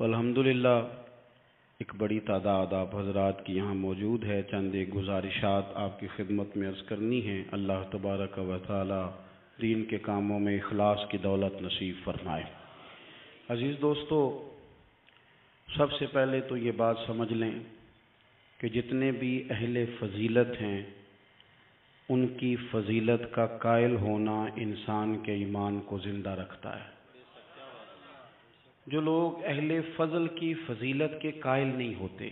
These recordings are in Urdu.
الحمدللہ ایک بڑی تعداد آپ حضرات کی یہاں موجود ہے. چند ایک گزارشات آپ کی خدمت میں عرض کرنی ہیں. اللہ تبارک و تعالی دین کے کاموں میں اخلاص کی دولت نصیب فرمائے. عزیز دوستو، سب سے پہلے تو یہ بات سمجھ لیں کہ جتنے بھی اہل فضیلت ہیں ان کی فضیلت کا قائل ہونا انسان کے ایمان کو زندہ رکھتا ہے. جو لوگ اہل فضل کی فضیلت کے قائل نہیں ہوتے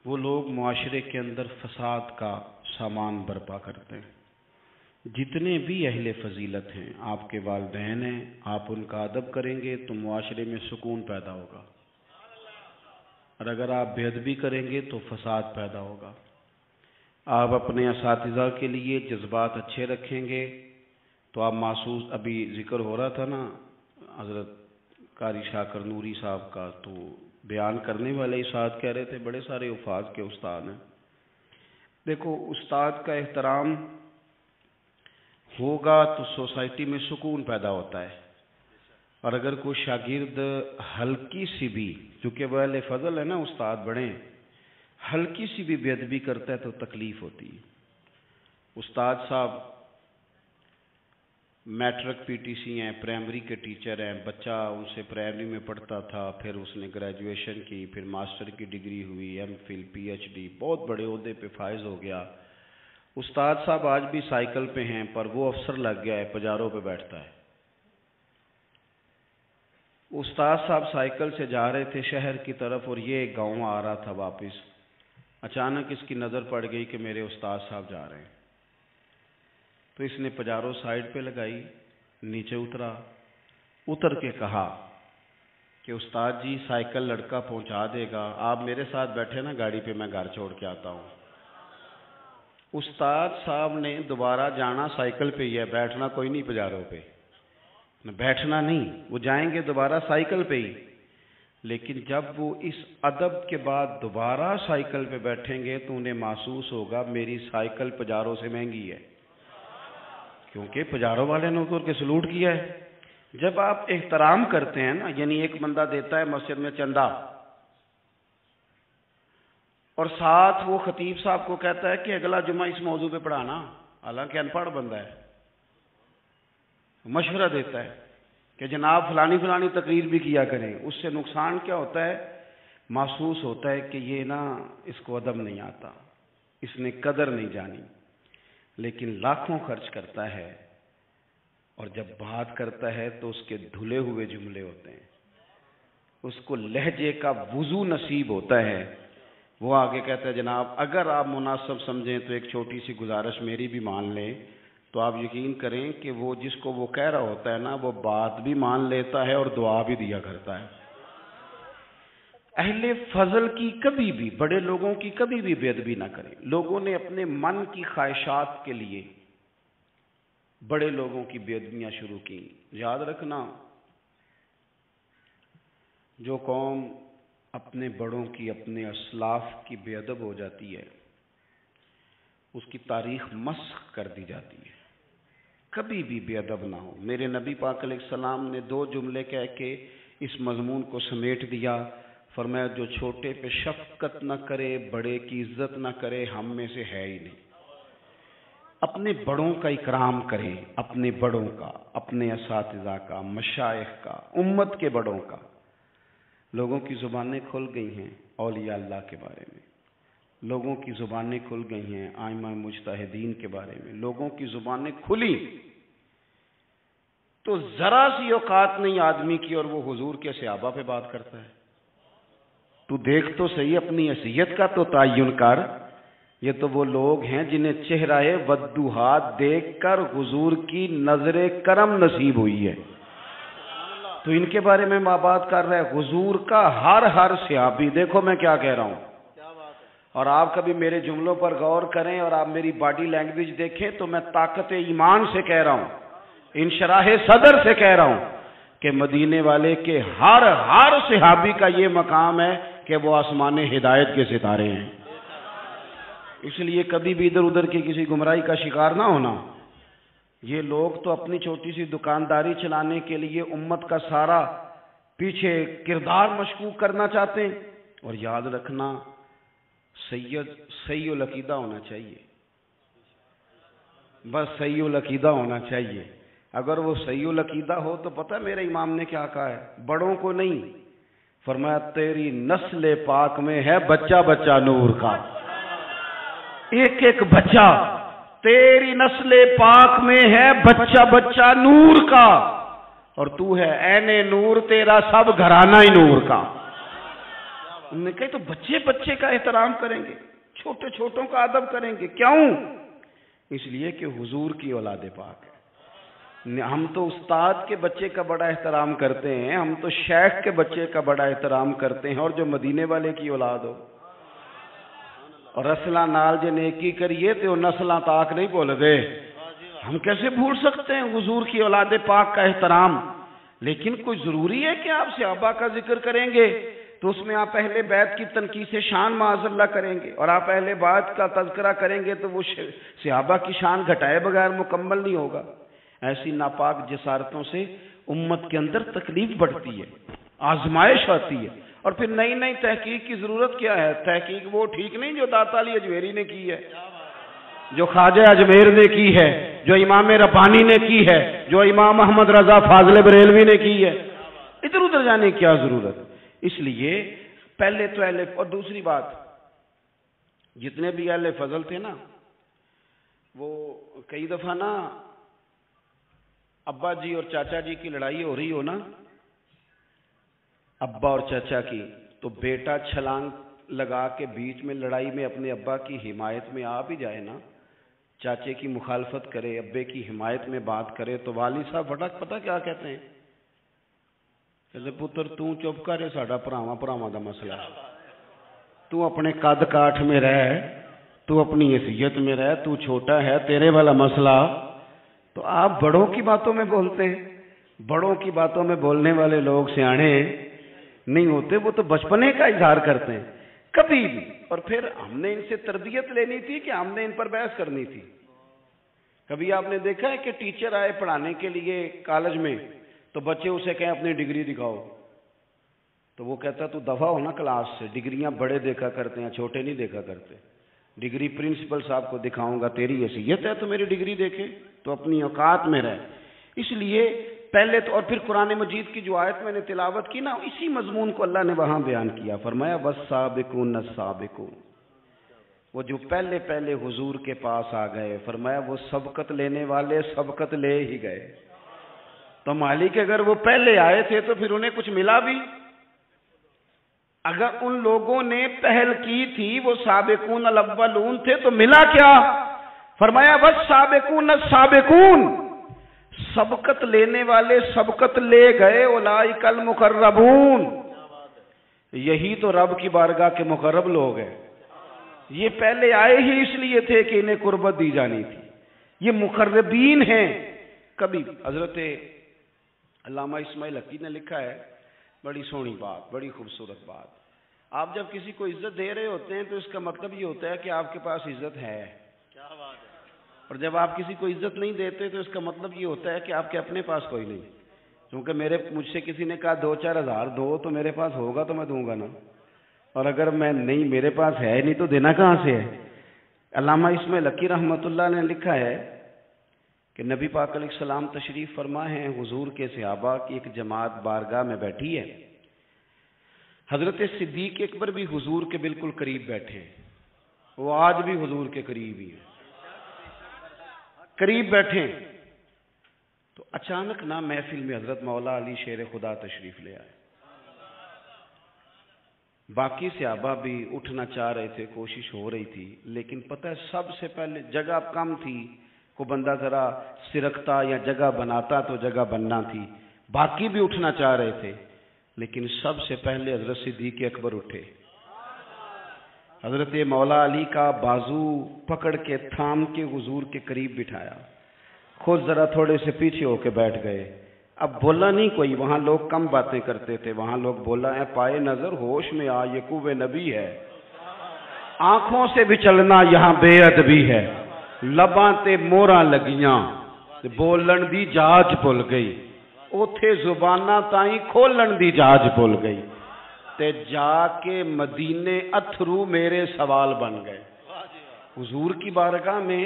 وہ لوگ معاشرے کے اندر فساد کا سامان برپا کرتے ہیں. جتنے بھی اہل فضیلت ہیں، آپ کے والدین ہیں، آپ ان کا ادب کریں گے تو معاشرے میں سکون پیدا ہوگا، اور اگر آپ بے ادبی کریں گے تو فساد پیدا ہوگا. آپ اپنے اساتذہ کے لیے جذبات اچھے رکھیں گے تو آپ محسوس، ابھی ذکر ہو رہا تھا نا حضرت قاری شاکر نوری صاحب کا، تو بیان کرنے والے استاد کہہ رہے تھے بڑے سارے حفاظ کے استاد ہیں. دیکھو، استاد کا احترام ہوگا تو سوسائٹی میں سکون پیدا ہوتا ہے، اور اگر کوئی شاگرد ہلکی سی بھی، چونکہ وہ اہل فضل ہے نا، استاد بڑے ہیں، ہلکی سی بھی بے ادبی کرتا ہے تو تکلیف ہوتی ہے. استاد صاحب میٹرک پی ٹی سی ہیں، پرائمری کے ٹیچر ہیں، بچہ ان سے پرائمری میں پڑھتا تھا، پھر اس نے گریجویشن کی، پھر ماسٹر کی ڈگری ہوئی، M phil P H D, بہت بڑے عہدے پہ فائز ہو گیا. استاد صاحب آج بھی سائیکل پہ ہیں، پر وہ افسر لگ گیا ہے، پجاروں پہ بیٹھتا ہے. استاد صاحب سائیکل سے جا رہے تھے شہر کی طرف، اور یہ ایک گاؤں آ رہا تھا واپس. اچانک اس کی نظر پڑ گئی کہ میرے استاد صاحب جا رہے ہیں، تو اس نے پجارو سائیڈ پہ لگائی، نیچے اتر کے کہا کہ استاد جی سائیکل لڑکا پہنچا دے گا، آپ میرے ساتھ بیٹھے نا گاڑی پہ، میں گھر چھوڑ کے آتا ہوں. استاد صاحب نے دوبارہ جانا سائیکل پہ ہی ہے، بیٹھنا کوئی نہیں پجاروں پہ، بیٹھنا نہیں، وہ جائیں گے دوبارہ سائیکل پہ ہی. لیکن جب وہ اس ادب کے بعد دوبارہ سائیکل پہ بیٹھیں گے تو انہیں محسوس ہوگا میری سائیکل پجاروں سے مہنگی ہے، کیونکہ پجاروں والے نے اتر کے سلوٹ کیا ہے. جب آپ احترام کرتے ہیں نا، یعنی ایک بندہ دیتا ہے مسجد میں چندہ، اور ساتھ وہ خطیب صاحب کو کہتا ہے کہ اگلا جمعہ اس موضوع پہ پڑھانا، حالانکہ ان پڑھ بندہ ہے، مشورہ دیتا ہے کہ جناب فلانی تقریر بھی کیا کریں. اس سے نقصان کیا ہوتا ہے؟ محسوس ہوتا ہے کہ یہ نا اس کو ادب نہیں آتا، اس نے قدر نہیں جانی. لیکن لاکھوں خرچ کرتا ہے اور جب بات کرتا ہے تو اس کے دھلے ہوئے جملے ہوتے ہیں، اس کو لہجے کا وضو نصیب ہوتا ہے. وہ آگے کہتا ہے جناب اگر آپ مناسب سمجھیں تو ایک چھوٹی سی گزارش میری بھی مان لیں، تو آپ یقین کریں کہ وہ جس کو وہ کہہ رہا ہوتا ہے نا، وہ بات بھی مان لیتا ہے اور دعا بھی دیا کرتا ہے. اہل فضل کی کبھی بھی، بڑے لوگوں کی کبھی بھی بے ادبی نہ کریں. لوگوں نے اپنے من کی خواہشات کے لیے بڑے لوگوں کی بے ادبیاں شروع کی. یاد رکھنا، جو قوم اپنے بڑوں کی، اپنے اسلاف کی بے ادب ہو جاتی ہے اس کی تاریخ مسخ کر دی جاتی ہے. کبھی بھی بے ادب نہ ہو. میرے نبی پاک علیہ السلام نے 2 جملے کہہ کے اس مضمون کو سمیٹ دیا. فرمایا جو چھوٹے پہ شفقت نہ کرے، بڑے کی عزت نہ کرے، ہم میں سے ہے ہی نہیں. اپنے بڑوں کا اکرام کرے، اپنے بڑوں کا، اپنے اساتذہ کا، مشائخ کا، امت کے بڑوں کا. لوگوں کی زبانیں کھل گئی ہیں اولیاء اللہ کے بارے میں، لوگوں کی زبانیں کھل گئی ہیں ائمہ مجتہدین کے بارے میں، لوگوں کی زبانیں کھلی تو ذرا سی اوقات نہیں آدمی کی اور وہ حضور کے صحابہ پہ بات کرتا ہے. تو دیکھ تو صحیح اپنی حیثیت کا تو تعین کر. یہ تو وہ لوگ ہیں جنہیں چہرہ وضوحات دیکھ کر حضور کی نظر کرم نصیب ہوئی ہے، تو ان کے بارے میں ماں بات کر رہا ہے. حضور کا ہر صحابی، دیکھو میں کیا کہہ رہا ہوں، اور آپ کبھی میرے جملوں پر غور کریں اور آپ میری باڈی لینگویج دیکھیں تو میں طاقت ایمان سے کہہ رہا ہوں، انشراح صدر سے کہہ رہا ہوں کہ مدینے والے کے ہر صحابی کا یہ مقام ہے کہ وہ آسمان ہدایت کے ستارے ہیں. اس لیے کبھی بھی ادھر ادھر کی کسی گمراہی کا شکار نہ ہونا. یہ لوگ تو اپنی چھوٹی سی دکانداری چلانے کے لیے امت کا سارا پیچھے کردار مشکوک کرنا چاہتے ہیں. اور یاد رکھنا صحیح العقیدہ ہونا چاہیے، بس صحیح العقیدہ ہونا چاہیے. اگر وہ صحیح العقیدہ ہو تو پتہ میرے امام نے کیا کہا ہے، بڑوں کو نہیں، فرمایا تیری نسل پاک میں ہے بچہ بچہ نور کا. ایک ایک بچہ تیری نسل پاک میں ہے بچہ بچہ نور کا، اور تو ہے عین نور، تیرا سب گھرانہ ہی نور کا. انہوں نے کہا تو بچے بچے کا احترام کریں گے، چھوٹے چھوٹوں کا ادب کریں گے. کیوں؟ اس لیے کہ حضور کی اولاد پاک ہے. ہم تو استاد کے بچے کا بڑا احترام کرتے ہیں، ہم تو شیخ کے بچے کا بڑا احترام کرتے ہیں، اور جو مدینے والے کی اولاد ہو. اور رسلاں نال جے نیکی کریے تو نسلاں تاک نہیں بھول گئے. ہم کیسے بھول سکتے ہیں حضور کی اولاد پاک کا احترام؟ لیکن کوئی ضروری ہے کہ آپ صحابہ کا ذکر کریں گے تو اس میں آپ اہل بیت کی تنقیص شان معاذ اللہ کریں گے، اور آپ اہل بیت کا تذکرہ کریں گے تو وہ صحابہ کی شان گھٹائے بغیر مکمل نہیں ہوگا. ایسی ناپاک جسارتوں سے امت کے اندر تکلیف بڑھتی ہے، آزمائش آتی ہے، اور پھر نئی نئی تحقیق کی ضرورت کیا ہے؟ تحقیق وہ ٹھیک نہیں جو داتا علی اجمیری نے کی ہے، جو خواجہ اجمیر نے کی ہے، جو امام ربانی نے کی ہے، جو امام محمد رضا فاضل بریلوی نے کی ہے. ادھر ادھر جانے کی کیا ضرورت؟ اس لیے پہلے تو اہل، اور دوسری بات، جتنے بھی اہل فضل تھے نا، وہ کئی دفعہ نا ابا جی اور چاچا جی کی لڑائی ہو رہی ہو نا، ابا اور چاچا کی، تو بیٹا چھلانگ لگا کے بیچ میں لڑائی میں اپنے ابا کی حمایت میں آ بھی جائے نا، چاچے کی مخالفت کرے، ابے کی حمایت میں بات کرے، تو والد صاحب فٹک پتہ کیا کہتے ہیں؟ کہتے پتر تو چپ کرے، ساڈا پراواں پراواں دا مسئلہ ہے، تو اپنے قد کاٹھ میں رہ، تو اپنی حیثیت میں رہ، تو چھوٹا ہے، تیرے والا مسئلہ. تو آپ بڑوں کی باتوں میں بولتے ہیں. بڑوں کی باتوں میں بولنے والے لوگ سیانے نہیں ہوتے، وہ تو بچپنے کا اظہار کرتے ہیں کبھی بھی. اور پھر ہم نے ان سے تربیت لینی تھی کہ ہم نے ان پر بحث کرنی تھی؟ کبھی آپ نے دیکھا ہے کہ ٹیچر آئے پڑھانے کے لیے کالج میں تو بچے اسے کہیں اپنی ڈگری دکھاؤ، تو وہ کہتا تو دفع ہو نا کلاس سے، ڈگریاں بڑے دیکھا کرتے ہیں چھوٹے نہیں دیکھا کرتے. ڈگری پرنسپل صاحب کو دکھاؤں گا، تیری حیثیت ہے تو میری ڈگری دیکھے، تو اپنی اوقات میں رہ. اس لیے پہلے تو، اور پھر قرآن مجید کی جو آیت میں نے تلاوت کی نا، اسی مضمون کو اللہ نے وہاں بیان کیا. فرمایا والسابقون السابقون، وہ جو پہلے پہلے حضور کے پاس آ گئے، فرمایا وہ سبقت لینے والے سبقت لے ہی گئے. تو مالک اگر وہ پہلے آئے تھے تو پھر انہیں کچھ ملا بھی. اگر ان لوگوں نے پہل کی تھی، وہ سابقون الاولون تھے، تو ملا کیا؟ فرمایا والسابقون السابقون، سبقت لینے والے سبقت لے گئے، اولئک المقربون، یہی تو رب کی بارگاہ کے مقرب لوگ ہیں. یہ پہلے آئے ہی اس لیے تھے کہ انہیں قربت دی جانی تھی، یہ مقربین ہیں. کبھی حضرت علامہ اسماعیل حقی نے لکھا ہے، بڑی سونی بات، بڑی خوبصورت بات. آپ جب کسی کو عزت دے رہے ہوتے ہیں تو اس کا مطلب یہ ہوتا ہے کہ آپ کے پاس عزت ہے. اور جب آپ کسی کو عزت نہیں دیتے تو اس کا مطلب یہ ہوتا ہے کہ آپ کے اپنے پاس کوئی نہیں. کیونکہ مجھ سے کسی نے کہا 2-4 ہزار دو تو میرے پاس ہوگا تو میں دوں گا نا، اور اگر میں نہیں، میرے پاس ہے نہیں تو دینا کہاں سے ہے. علامہ اسماعیل حقی رحمۃ اللہ نے لکھا ہے کہ نبی پاک علیہ السلام تشریف فرما ہیں، حضور کے صحابہ کی ایک جماعت بارگاہ میں بیٹھی ہے. حضرت صدیق اکبر بھی حضور کے بالکل قریب بیٹھے ہیں، وہ آج بھی حضور کے قریب ہی ہیں، قریب بیٹھے. تو اچانک نہ محفل میں حضرت مولا علی شیر خدا تشریف لے آئے. باقی صحابہ بھی اٹھنا چاہ رہے تھے، کوشش ہو رہی تھی، لیکن پتہ ہے سب سے پہلے جگہ کم تھی، کو بندہ ذرا سرکتا یا جگہ بناتا تو جگہ بننا تھی. باقی بھی اٹھنا چاہ رہے تھے، لیکن سب سے پہلے حضرت صدیق اکبر اٹھے. حضرت مولا علی کا بازو پکڑ کے تھام کے حضور کے قریب بٹھایا، خود ذرا تھوڑے سے پیچھے ہو کے بیٹھ گئے. اب بولا نہیں کوئی، وہاں لوگ کم باتیں کرتے تھے، وہاں لوگ بولا ہے پائے نظر ہوش میں آ، یہ کوے نبی ہے. آنکھوں سے بھی چلنا یہاں بے ادبی ہے، لباں تے موراں لگیاں، بولن دی جاچ بھول گئی. اوتھے زباناں تائیں کھولن دی جاج بول گئی تے جا کے مدینے اتھرو میرے سوال بن گئے. حضور کی بارگاہ میں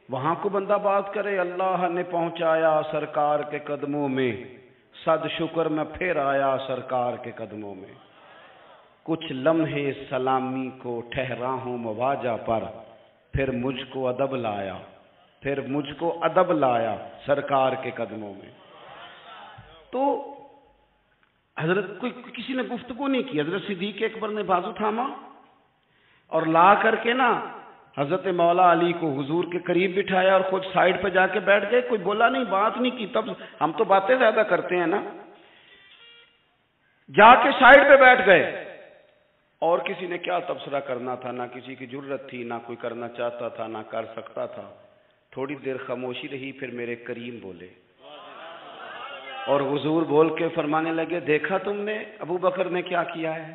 وہاں کو بندہ بات کرے اللہ نے پہنچایا سرکار کے قدموں میں، صد شکر میں پھر آیا سرکار کے قدموں میں، کچھ لمحے سلامی کو ٹھہرا ہوں مواجہ پر، پھر مجھ کو ادب لایا، پھر مجھ کو ادب لایا سرکار کے قدموں میں. تو حضرت کسی نے گفتگو نہیں کی، حضرت صدیق اکبر نے بازو تھاما اور لا کر کے نا حضرت مولا علی کو حضور کے قریب بٹھایا اور خود سائیڈ پہ جا کے بیٹھ گئے. کوئی بولا نہیں، بات نہیں کی. تب ہم تو باتیں زیادہ کرتے ہیں نا. جا کے سائیڈ پہ بیٹھ گئے اور کسی نے کیا تبصرہ کرنا تھا، نہ کسی کی جرت تھی، نہ کوئی کرنا چاہتا تھا، نہ کر سکتا تھا. تھوڑی دیر خاموشی رہی، پھر میرے کریم بولے اور حضور بول کے فرمانے لگے دیکھا تم نے ابو بکر نے کیا کیا ہے.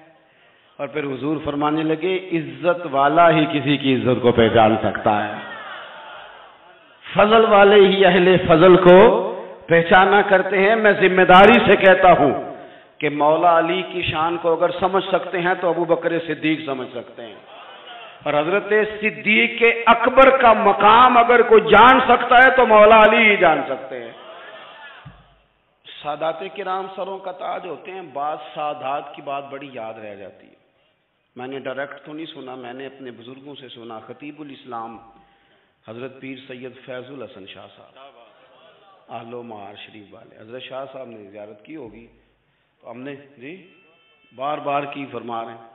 اور پھر حضور فرمانے لگے عزت والا ہی کسی کی عزت کو پہچان سکتا ہے، فضل والے ہی اہل فضل کو پہچانا کرتے ہیں. میں ذمہ داری سے کہتا ہوں کہ مولا علی کی شان کو اگر سمجھ سکتے ہیں تو ابو بکر صدیق سمجھ سکتے ہیں، اور حضرت صدیق اکبر کا مقام اگر کوئی جان سکتا ہے تو مولا علی ہی جان سکتے ہیں. سادات کرام سروں کا تاج ہوتے ہیں. بعض سادات کی بات بڑی یاد رہ جاتی ہے. میں نے ڈائریکٹ تو نہیں سنا، میں نے اپنے بزرگوں سے سنا. خطیب الاسلام حضرت پیر سید فیض الحسن شاہ صاحب آل و معار شریف والے، حضرت شاہ صاحب نے زیارت کی ہوگی تو ہم نے جی بار بار کی فرما رہے ہیں.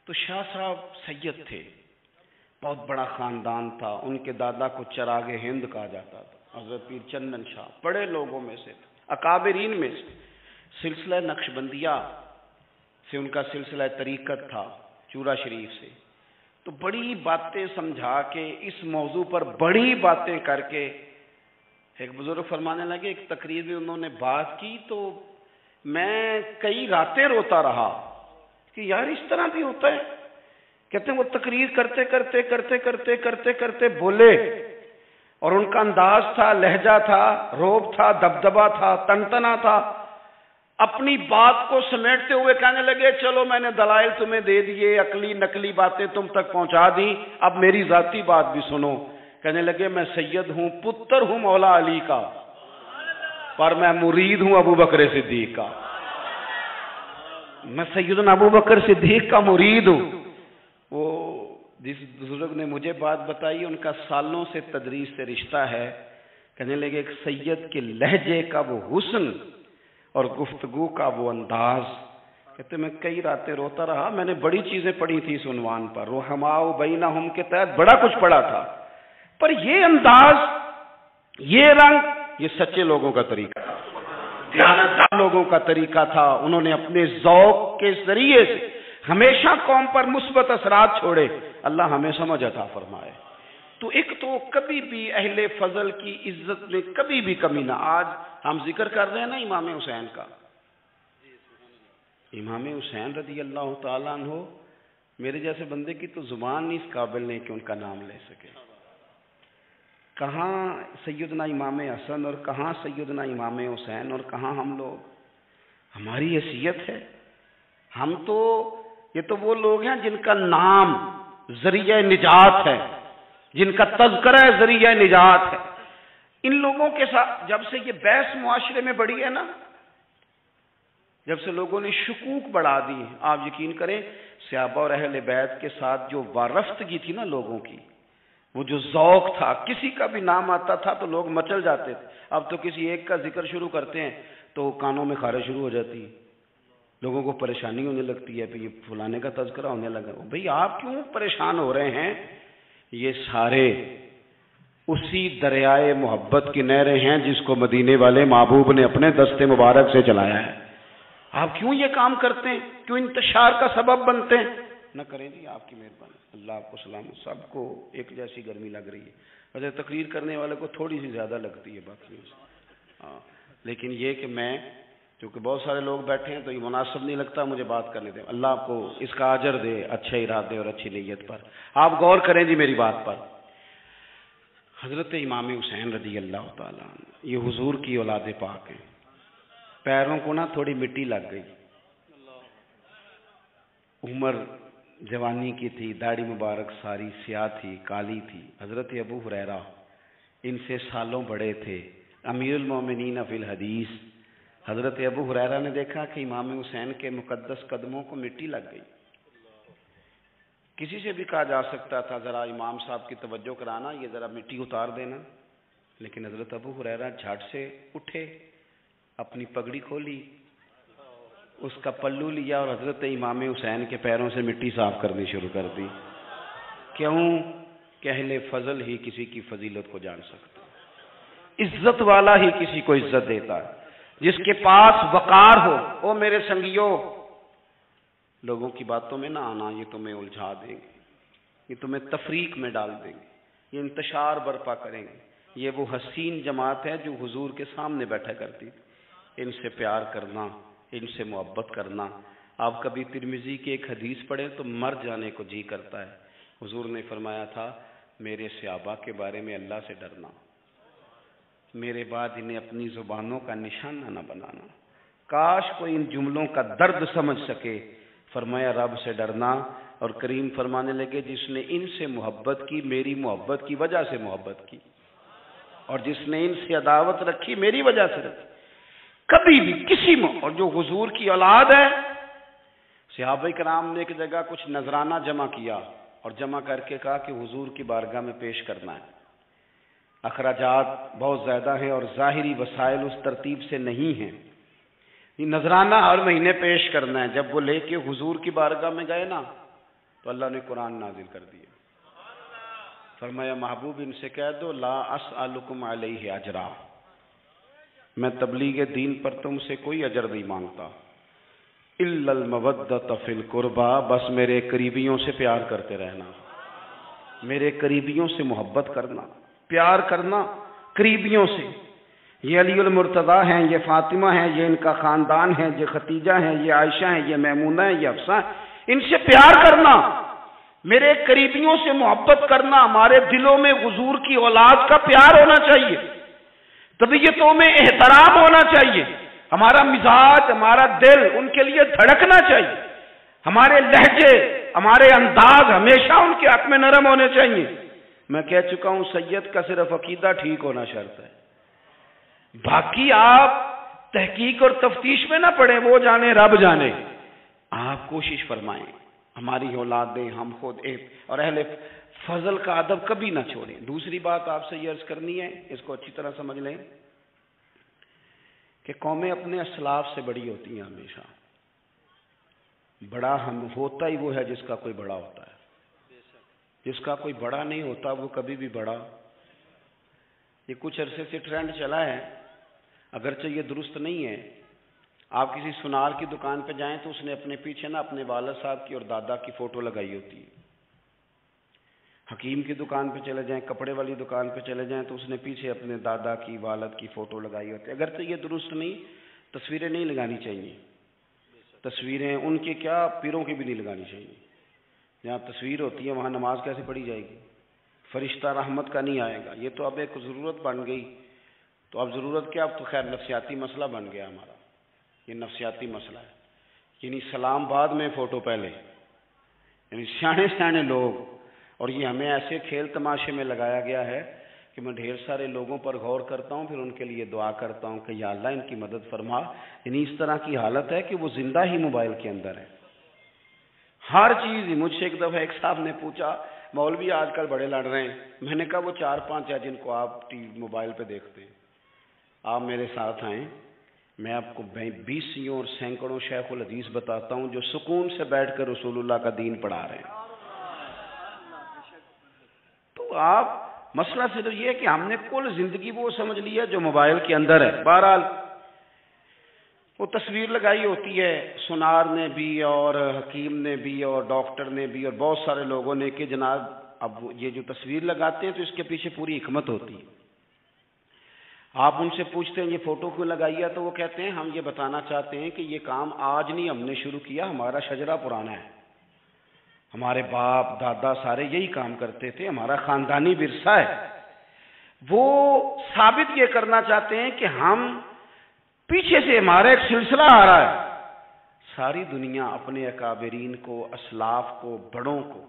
تو شاہ صاحب سید تھے، بہت بڑا خاندان تھا. ان کے دادا کو چراغ ہند کہا جاتا تھا. حضرت پیر چندن شاہ بڑے لوگوں میں سے، اکابرین میں سے. سلسلہ نقشبندیہ سے ان کا سلسلہ طریقت تھا، چورا شریف سے. تو بڑی باتیں سمجھا کے اس موضوع پر بڑی باتیں کر کے ایک بزرگ فرمانے لگے، ایک تقریر میں انہوں نے بات کی تو میں کئی راتیں روتا رہا کہ یار اس طرح بھی ہوتا ہے. کہتے ہیں وہ تقریر کرتے کرتے کرتے کرتے کرتے کرتے بولے اور ان کا انداز تھا، لہجہ تھا، روب تھا، دبدبا تھا، تنتنا تھا. اپنی بات کو سمیٹتے ہوئے کہنے لگے چلو میں نے دلائل تمہیں دے دیے، عقلی نقلی باتیں تم تک پہنچا دی، اب میری ذاتی بات بھی سنو. کہنے لگے میں سید ہوں، پتر ہوں مولا علی کا، پر میں مرید ہوں ابو بکر صدیق کا. میں سیدنا ابو بکر صدیق کا مرید ہوں. وہ جس بزرگ نے مجھے بات بتائی ان کا سالوں سے تدریس سے رشتہ ہے. کہنے لگے ایک سید کے لہجے کا وہ حسن اور گفتگو کا وہ انداز. کہتے میں کئی راتیں روتا رہا. میں نے بڑی چیزیں پڑھی تھی اس عنوان پر، رحماء بینہم کے تحت بڑا کچھ پڑھا تھا، پر یہ انداز، یہ رنگ، یہ سچے لوگوں کا طریقہ تھا، دیانتدار لوگوں کا طریقہ تھا. انہوں نے اپنے ذوق کے ذریعے سے ہمیشہ قوم پر مثبت اثرات چھوڑے. اللہ ہمیں سمجھ عطا فرمائے. تو ایک تو کبھی بھی اہل فضل کی عزت میں کبھی بھی کمی نہ. آج ہم ذکر کر رہے ہیں نا امام حسین کا. امام حسین رضی اللہ تعالیٰ عنہ، میرے جیسے بندے کی تو زبان نہیں اس قابل نہیں کہ ان کا نام لے سکے. کہاں سیدنا امام حسن اور کہاں سیدنا امام حسین اور کہاں ہم لوگ. ہماری حیثیت ہے. ہم تو یہ تو وہ لوگ ہیں جن کا نام ذریعہ نجات ہے، جن کا تذکرہ ذریعہ نجات ہے. ان لوگوں کے ساتھ جب سے یہ بحث معاشرے میں بڑھی ہے نا، جب سے لوگوں نے شکوک بڑھا دی ہے، آپ یقین کریں صحابہ اور اہل بیت کے ساتھ جو وارفتگی تھی نا لوگوں کی، وہ جو ذوق تھا، کسی کا بھی نام آتا تھا تو لوگ مچل جاتے تھے. اب تو کسی ایک کا ذکر شروع کرتے ہیں تو کانوں میں خارش شروع ہو جاتی ہے، لوگوں کو پریشانی ہونے لگتی ہے. پھر یہ فلانے کا تذکرہ ہونے لگا. بھئی آپ کیوں پریشان ہو رہے ہیں؟ یہ سارے اسی دریائے محبت کی نہریں ہیں جس کو مدینے والے محبوب نے اپنے دست مبارک سے چلایا ہے. آپ کیوں یہ کام کرتے ہیں؟ کیوں انتشار کا سبب بنتے ہیں؟ نہ کریں جی، آپ کی مہربانی. اللہ آپ کو سلامت. سب کو ایک جیسی گرمی لگ رہی ہے. ویسے تقریر کرنے والے کو تھوڑی سی زیادہ لگتی ہے باقی. لیکن یہ کہ میں کیونکہ بہت سارے لوگ بیٹھے ہیں تو یہ مناسب نہیں لگتا مجھے بات کرنے دیں. اللہ آپ کو اس کا اجر دے اچھے ارادے اور اچھی نیت پر. آپ غور کریں جی میری بات پر. حضرت امام حسین رضی اللہ تعالیٰ عنہ یہ حضور کی اولاد پاک ہیں. پیروں کو نا تھوڑی مٹی لگ گئی. عمر جوانی کی تھی، داڑھی مبارک ساری سیاہ تھی، کالی تھی. حضرت ابو ہریرہ ان سے سالوں بڑے تھے، امیر المومنین فی الحدیث. حضرت ابو ہریرہ نے دیکھا کہ امام حسین کے مقدس قدموں کو مٹی لگ گئی. کسی سے بھی کہا جا سکتا تھا ذرا امام صاحب کی توجہ کرانا، یہ ذرا مٹی اتار دینا، لیکن حضرت ابو ہریرہ جھٹ سے اٹھے، اپنی پگڑی کھولی، اس کا پلو لیا اور حضرت امام حسین کے پیروں سے مٹی صاف کرنی شروع کر دی. کیوں کہ اہل فضل ہی کسی کی فضیلت کو جان سکتا، عزت والا ہی کسی کو عزت دیتا ہے. جس کے پاس وقار ہو. او میرے سنگیو، لوگوں کی باتوں میں نہ آنا، یہ تمہیں الجھا دیں گے، یہ تمہیں تفریق میں ڈال دیں گے، یہ انتشار برپا کریں گے. یہ وہ حسین جماعت ہے جو حضور کے سامنے بیٹھا کرتی تھی. ان سے پیار کرنا، ان سے محبت کرنا. آپ کبھی ترمذی کی ایک حدیث پڑھیں تو مر جانے کو جی کرتا ہے. حضور نے فرمایا تھا میرے صحابہ کے بارے میں اللہ سے ڈرنا، میرے بعد انہیں اپنی زبانوں کا نشانہ نہ بنانا. کاش کوئی ان جملوں کا درد سمجھ سکے. فرمایا رب سے ڈرنا، اور کریم فرمانے لگے جس نے ان سے محبت کی میری محبت کی وجہ سے محبت کی، اور جس نے ان سے عداوت رکھی میری وجہ سے رکھی. کبھی بھی کسی میں، اور جو حضور کی اولاد ہے، صحابہ کرام نے ایک جگہ کچھ نذرانہ جمع کیا اور جمع کر کے کہا کہ حضور کی بارگاہ میں پیش کرنا ہے. اخراجات بہت زیادہ ہیں اور ظاہری وسائل اس ترتیب سے نہیں ہیں. یہ نذرانہ ہر مہینے پیش کرنا ہے. جب وہ لے کے حضور کی بارگاہ میں گئے نا تو اللہ نے قرآن نازل کر دیا. فرمایا محبوب ان سے کہہ دو لا اسألکم علیہ اجرا، میں تبلیغ دین پر تم سے کوئی اجر نہیں مانگتا. الا المودۃ فی القربى، بس میرے قریبیوں سے پیار کرتے رہنا، میرے قریبیوں سے محبت کرنا، پیار کرنا قریبیوں سے. یہ علی المرتضیٰ ہیں، یہ فاطمہ ہیں، یہ ان کا خاندان ہے، یہ ختیجہ ہیں، یہ عائشہ ہیں، یہ میمونہ ہیں، یہ حفصہ ہیں. ان سے پیار کرنا، میرے قریبیوں سے محبت کرنا. ہمارے دلوں میں حضور کی اولاد کا پیار ہونا چاہیے، طبیعتوں میں احترام ہونا چاہیے. ہمارا مزاج، ہمارا دل ان کے لیے دھڑکنا چاہیے. ہمارے لہجے، ہمارے انداز ہمیشہ ان کے حق میں نرم ہونے چاہیے. میں کہہ چکا ہوں سید کا صرف عقیدہ ٹھیک ہونا شرط ہے، باقی آپ تحقیق اور تفتیش میں نہ پڑیں، وہ جانے رب جانے. آپ کوشش فرمائیں ہماری اولادیں، ہم خود اور اہل فضل کا ادب کبھی نہ چھوڑیں. دوسری بات آپ سے یہ عرض کرنی ہے، اس کو اچھی طرح سمجھ لیں کہ قومیں اپنے اسلاف سے بڑی ہوتی ہیں. ہمیشہ بڑا ہم ہوتا ہی وہ ہے جس کا کوئی بڑا ہوتا ہے، جس کا کوئی بڑا نہیں ہوتا وہ کبھی بھی بڑا. یہ کچھ عرصے سے ٹرینڈ چلا ہے، اگرچہ یہ درست نہیں ہے. آپ کسی سنار کی دکان پہ جائیں تو اس نے اپنے پیچھے نا اپنے والد صاحب کی اور دادا کی فوٹو لگائی ہوتی ہے. حکیم کی دکان پہ چلے جائیں، کپڑے والی دکان پہ چلے جائیں تو اس نے پیچھے اپنے دادا کی، والد کی فوٹو لگائی ہوتی ہے. اگرچہ یہ درست نہیں، تصویریں نہیں لگانی چاہیے. تصویریں ان کی کیا، پیروں کی بھی نہیں لگانی چاہیے. جہاں تصویر ہوتی ہے وہاں نماز کیسے پڑھی جائے گی؟ فرشتہ رحمت کا نہیں آئے گا. یہ تو اب ایک ضرورت بن گئی. تو اب ضرورت کیا، اب تو خیر نفسیاتی مسئلہ بن گیا ہمارا. یہ نفسیاتی مسئلہ ہے. یعنی سلام بعد میں فوٹو پہلے، یعنی سیانے سیانے لوگ. اور یہ ہمیں ایسے کھیل تماشے میں لگایا گیا ہے کہ میں ڈھیر سارے لوگوں پر غور کرتا ہوں، پھر ان کے لیے دعا کرتا ہوں کہ یا اللہ ان کی مدد فرما. یعنی اس طرح کی حالت ہے کہ وہ زندہ ہی موبائل کے اندر ہے، ہر چیز. مجھ سے ایک دفعہ ایک صاحب نے پوچھا مولوی آج کل بڑے لڑ رہے ہیں. میں نے کہا وہ 4-5 ہے جن کو آپ موبائل پہ دیکھتے ہیں. آپ میرے ساتھ آئیں، میں آپ کو 20 اور سینکڑوں شیخ الحدیث بتاتا ہوں جو سکون سے بیٹھ کر رسول اللہ کا دین پڑھا رہے ہیں. تو آپ مسئلہ صرف یہ ہے کہ ہم نے کل زندگی وہ سمجھ لی ہے جو موبائل کے اندر ہے. بہرحال وہ تصویر لگائی ہوتی ہے سنار نے بھی اور حکیم نے بھی اور ڈاکٹر نے بھی اور بہت سارے لوگوں نے کہ جناب اب یہ جو تصویر لگاتے ہیں تو اس کے پیچھے پوری حکمت ہوتی ہے. آپ ان سے پوچھتے ہیں یہ فوٹو کیوں لگائی ہے تو وہ کہتے ہیں ہم یہ بتانا چاہتے ہیں کہ یہ کام آج نہیں ہم نے شروع کیا، ہمارا شجرہ پرانا ہے، ہمارے باپ دادا سارے یہی کام کرتے تھے، ہمارا خاندانی ورثہ ہے. وہ ثابت یہ کرنا چاہتے ہیں کہ ہم پیچھے سے ہمارا ایک سلسلہ آ رہا ہے، ساری دنیا اپنے اکابرین کو، اسلاف کو، بڑوں کو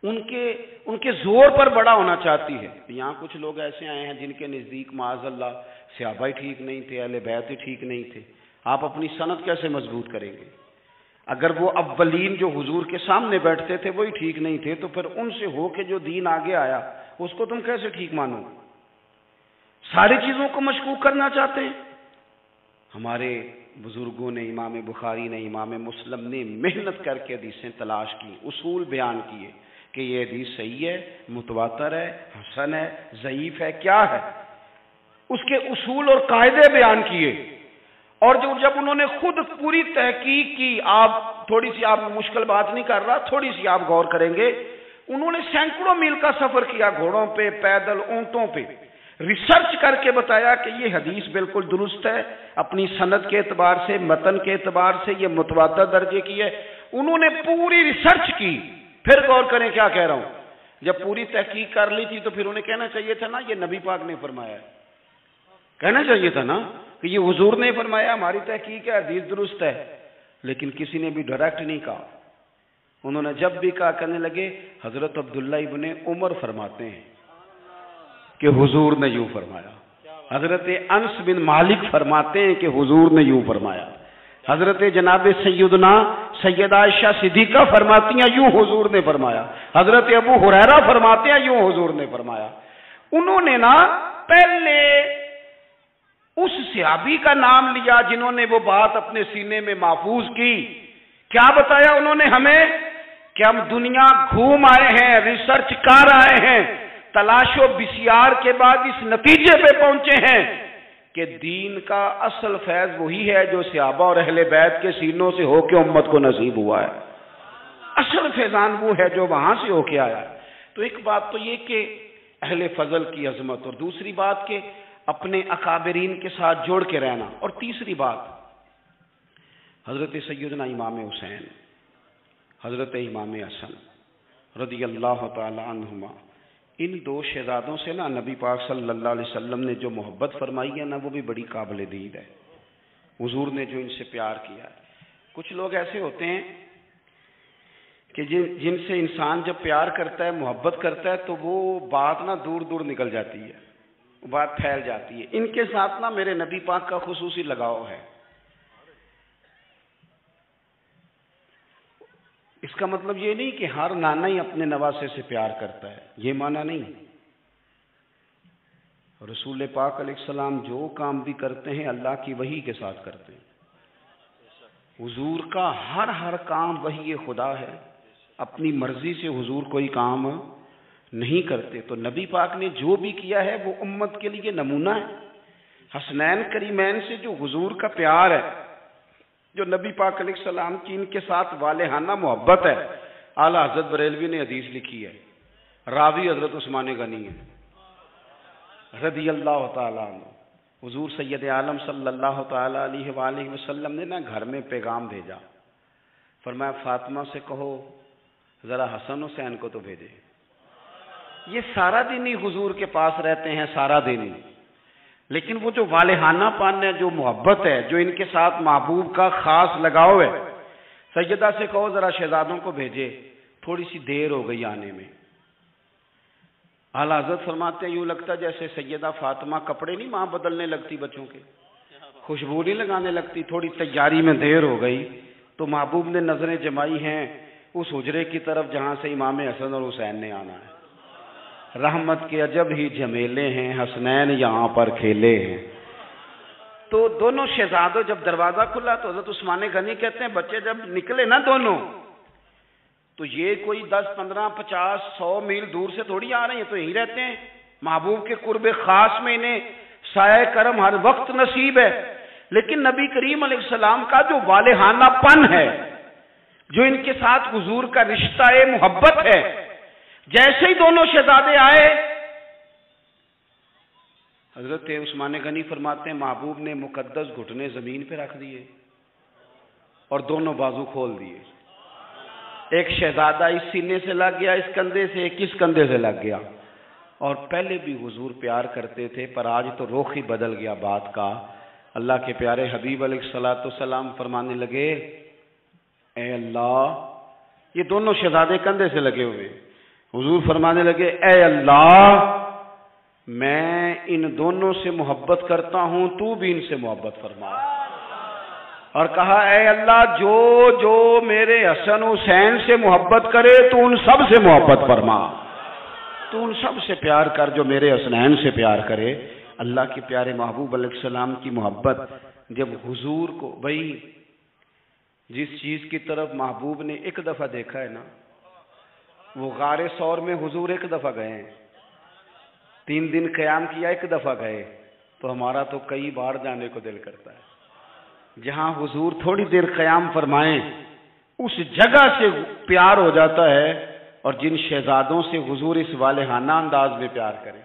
ان کے زور پر بڑا ہونا چاہتی ہے۔ یہاں کچھ لوگ ایسے آئے ہیں جن کے نزدیک معاذ اللہ صحابہ ہی ٹھیک نہیں تھے، اہل بیت ہی ٹھیک نہیں تھے۔ آپ اپنی سند کیسے مضبوط کریں گے؟ اگر وہ اولین جو حضور کے سامنے بیٹھتے تھے وہی ٹھیک نہیں تھے تو پھر ان سے ہو کے جو دین آگے آیا اس کو تم کیسے ٹھیک مانو گے؟ ساری چیزوں کو مشکوک کرنا چاہتے ہیں۔ ہمارے بزرگوں نے، امام بخاری نے، امام مسلم نے محنت کر کے حدیثیں تلاش کی، اصول بیان کیے کہ یہ حدیث صحیح ہے، متواتر ہے، حسن ہے، ضعیف ہے، کیا ہے، اس کے اصول اور قاعدے بیان کیے۔ اور جب انہوں نے خود پوری تحقیق کی، آپ تھوڑی سی، آپ مشکل بات نہیں کر رہا، تھوڑی سی آپ غور کریں گے، انہوں نے سینکڑوں میل کا سفر کیا، گھوڑوں پہ، پیدل، اونٹوں پہ، ریسرچ کر کے بتایا کہ یہ حدیث بالکل درست ہے، اپنی سند کے اعتبار سے، متن کے اعتبار سے یہ متواتر درجے کی ہے۔ انہوں نے پوری ریسرچ کی۔ پھر غور کریں کیا کہہ رہا ہوں، جب پوری تحقیق کر لی تھی تو پھر انہیں کہنا چاہیے تھا نا یہ نبی پاک نے فرمایا ہے، کہنا چاہیے تھا نا کہ یہ حضور نے فرمایا، ہماری تحقیق ہے، حدیث درست ہے۔ لیکن کسی نے بھی ڈائریکٹ نہیں کہا۔ انہوں نے جب بھی کہا کہنے لگے حضرت عبداللہ ابن عمر فرماتے ہیں کہ حضور نے یوں فرمایا، حضرت انس بن مالک فرماتے ہیں کہ حضور نے یوں فرمایا، حضرت جناب سیدنا سیدہ عائشہ صدیقہ فرماتی ہیں یوں حضور نے فرمایا، حضرت ابو ہریرہ فرماتے ہیں یوں حضور نے فرمایا۔ انہوں نے نا پہلے اس صحابی کا نام لیا جنہوں نے وہ بات اپنے سینے میں محفوظ کی۔ کیا بتایا انہوں نے ہمیں کہ ہم دنیا گھوم آئے ہیں، ریسرچ کر آئے ہیں، تلاش و بسیار کے بعد اس نتیجے پہ پہنچے ہیں کہ دین کا اصل فیض وہی ہے جو صحابہ اور اہل بیت کے سینوں سے ہو کے امت کو نصیب ہوا ہے۔ اصل فیضان وہ ہے جو وہاں سے ہو کے آیا۔ تو ایک بات تو یہ کہ اہل فضل کی عظمت، اور دوسری بات کہ اپنے اکابرین کے ساتھ جوڑ کے رہنا، اور تیسری بات حضرت سیدنا امام حسین، حضرت امام حسن رضی اللہ تعالی عنہما، ان دو شہزادوں سے نا نبی پاک صلی اللہ علیہ وسلم نے جو محبت فرمائی ہے نا وہ بھی بڑی قابل دید ہے۔ حضور نے جو ان سے پیار کیا ہے۔ کچھ لوگ ایسے ہوتے ہیں کہ جن سے انسان جب پیار کرتا ہے، محبت کرتا ہے تو وہ بات نا دور دور نکل جاتی ہے، بات پھیل جاتی ہے۔ ان کے ساتھ نا میرے نبی پاک کا خصوصی لگاؤ ہے۔ اس کا مطلب یہ نہیں کہ ہر نانا ہی اپنے نواسے سے پیار کرتا ہے، یہ معنی نہیں۔ رسول پاک علیہ السلام جو کام بھی کرتے ہیں اللہ کی وحی کے ساتھ کرتے ہیں۔ حضور کا ہر کام وحی خدا ہے، اپنی مرضی سے حضور کوئی کام نہیں کرتے۔ تو نبی پاک نے جو بھی کیا ہے وہ امت کے لیے نمونہ ہے۔ حسنین کریمین سے جو حضور کا پیار ہے، جو نبی پاک علیہ السلام کی ان کے ساتھ والہانہ محبت ہے، اعلیٰ حضرت بریلوی نے حدیث لکھی ہے، راوی حضرت عثمان غنی ہے رضی اللہ تعالیٰ عنہ۔ حضور سید عالم صلی اللہ تعالیٰ علیہ وآلہ وسلم نے نا گھر میں پیغام بھیجا، فرمایا فاطمہ سے کہو ذرا حسن حسین کو تو بھیجے۔ یہ سارا دن ہی حضور کے پاس رہتے ہیں، سارا دن ہی، لیکن وہ جو والہانہ پن ہے، جو محبت ہے، جو ان کے ساتھ محبوب کا خاص لگاؤ ہے، سیدہ سے کہو ذرا شہزادوں کو بھیجے، تھوڑی سی دیر ہو گئی آنے میں۔ اعلیٰ حضرت فرماتے ہیں یوں لگتا جیسے سیدہ فاطمہ کپڑے نہیں وہاں بدلنے لگتی بچوں کے، خوشبو نہیں لگانے لگتی، تھوڑی تیاری میں دیر ہو گئی تو محبوب نے نظریں جمائی ہیں اس حجرے کی طرف جہاں سے امام حسن اور حسین نے آنا ہے۔ رحمت کے عجب ہی جھمیلے ہیں، حسنین یہاں پر کھیلے ہیں۔ تو دونوں شہزادوں جب دروازہ کھلا تو حضرت عثمان غنی کہتے ہیں بچے جب نکلے نا دونوں تو یہ کوئی 10 15 50 100 میل دور سے تھوڑی آ رہے ہیں، تو یہیں رہتے ہیں، محبوب کے قرب خاص میں انہیں سایہ کرم ہر وقت نصیب ہے۔ لیکن نبی کریم علیہ السلام کا جو والہانہ پن ہے، جو ان کے ساتھ حضور کا رشتہ محبت ہے، جیسے ہی دونوں شہزادے آئے حضرت عثمان غنی فرماتے ہیں محبوب نے مقدس گھٹنے زمین پہ رکھ دیے اور دونوں بازو کھول دیے۔ ایک شہزادہ اس سینے سے لگ گیا اس کندھے سے، ایک اس کندھے سے لگ گیا۔ اور پہلے بھی حضور پیار کرتے تھے پر آج تو رخ ہی بدل گیا بات کا اللہ کے پیارے حبیب علیہ الصلوۃ والسلام فرمانے لگے اے اللہ، یہ دونوں شہزادے کندھے سے لگے ہوئے، حضور فرمانے لگے اے اللہ میں ان دونوں سے محبت کرتا ہوں، تو بھی ان سے محبت فرما۔ اور کہا اے اللہ جو جو میرے حسن حسین سے محبت کرے تو ان سب سے محبت فرما، تو ان سب سے پیار کر جو میرے حسنین سے پیار کرے۔ اللہ کے پیارے محبوب علیہ السلام کی محبت جب حضور کو، بھائی جس چیز کی طرف محبوب نے ایک دفعہ دیکھا ہے نا، وہ غار ثور میں حضور ایک دفعہ گئے ہیں، 3 دن قیام کیا ایک دفعہ گئے، تو ہمارا تو کئی بار جانے کو دل کرتا ہے۔ جہاں حضور تھوڑی دیر قیام فرمائیں اس جگہ سے پیار ہو جاتا ہے، اور جن شہزادوں سے حضور اس والہانہ انداز میں پیار کریں،